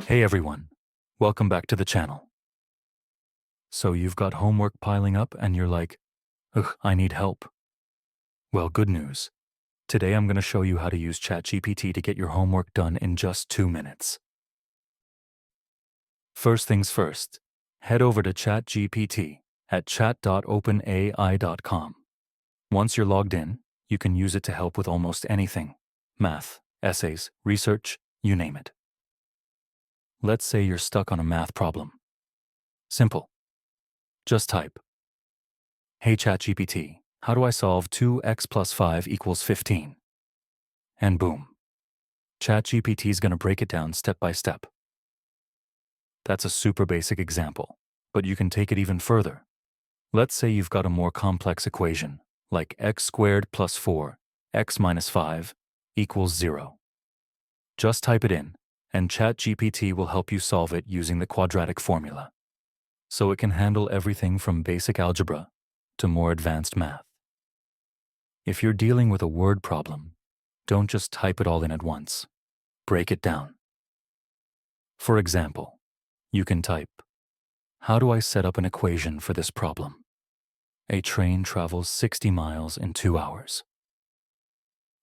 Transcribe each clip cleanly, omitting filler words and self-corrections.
Hey everyone, welcome back to the channel. So you've got homework piling up and you're like, ugh, I need help. Well, good news. Today I'm going to show you how to use ChatGPT to get your homework done in just 2 minutes. First things first, head over to ChatGPT at chat.openai.com. Once you're logged in, you can use it to help with almost anything: math, essays, research, you name it. Let's say you're stuck on a math problem. Simple. Just type, "Hey ChatGPT, how do I solve 2x plus 5 equals 15? And boom. ChatGPT is going to break it down step by step. That's a super basic example, but you can take it even further. Let's say you've got a more complex equation, like x squared plus 4, x minus 5, equals 0. Just type it in, and ChatGPT will help you solve it using the quadratic formula. So it can handle everything from basic algebra to more advanced math. If you're dealing with a word problem, don't just type it all in at once. Break it down. For example, you can type, "How do I set up an equation for this problem? A train travels 60 miles in 2 hours.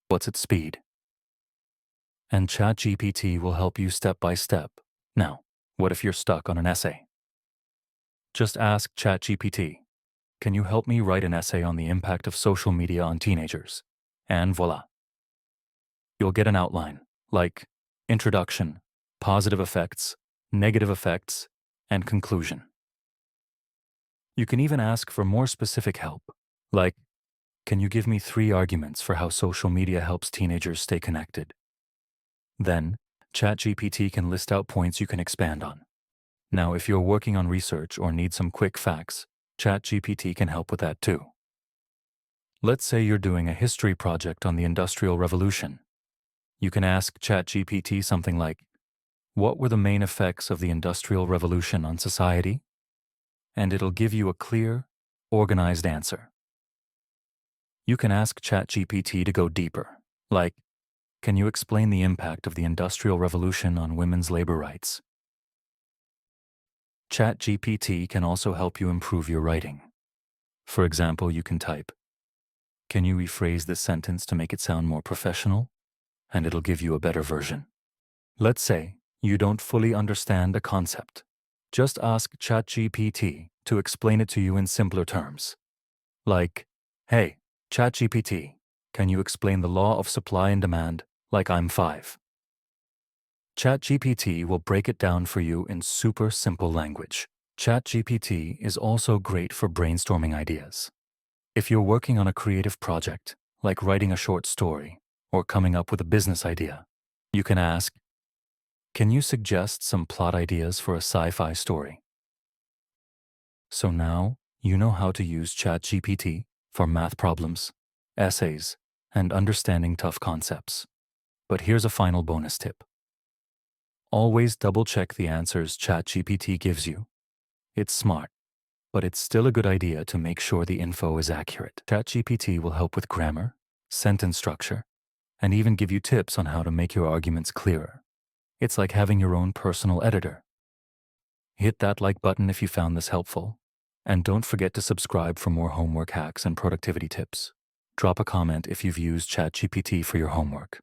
What's its speed?" And ChatGPT will help you step by step. Now, what if you're stuck on an essay? Just ask ChatGPT, "Can you help me write an essay on the impact of social media on teenagers?" And voila. You'll get an outline, like introduction, positive effects, negative effects, and conclusion. You can even ask for more specific help, like, "Can you give me 3 arguments for how social media helps teenagers stay connected?" Then, ChatGPT can list out points you can expand on. Now, if you're working on research or need some quick facts, ChatGPT can help with that too. Let's say you're doing a history project on the Industrial Revolution. You can ask ChatGPT something like, "What were the main effects of the Industrial Revolution on society?" And it'll give you a clear, organized answer. You can ask ChatGPT to go deeper, like, "Can you explain the impact of the Industrial Revolution on women's labor rights?" ChatGPT can also help you improve your writing. For example, you can type, "Can you rephrase this sentence to make it sound more professional?" And it'll give you a better version. Let's say you don't fully understand a concept. Just ask ChatGPT to explain it to you in simpler terms. Like, "Hey, ChatGPT, can you explain the law of supply and demand like I'm 5? ChatGPT will break it down for you in super simple language. ChatGPT is also great for brainstorming ideas. If you're working on a creative project, like writing a short story or coming up with a business idea, you can ask, "Can you suggest some plot ideas for a sci-fi story?" So now you know how to use ChatGPT for math problems, essays, and understanding tough concepts. But here's a final bonus tip. Always double-check the answers ChatGPT gives you. It's smart, but it's still a good idea to make sure the info is accurate. ChatGPT will help with grammar, sentence structure, and even give you tips on how to make your arguments clearer. It's like having your own personal editor. Hit that like button if you found this helpful, and don't forget to subscribe for more homework hacks and productivity tips. Drop a comment if you've used ChatGPT for your homework.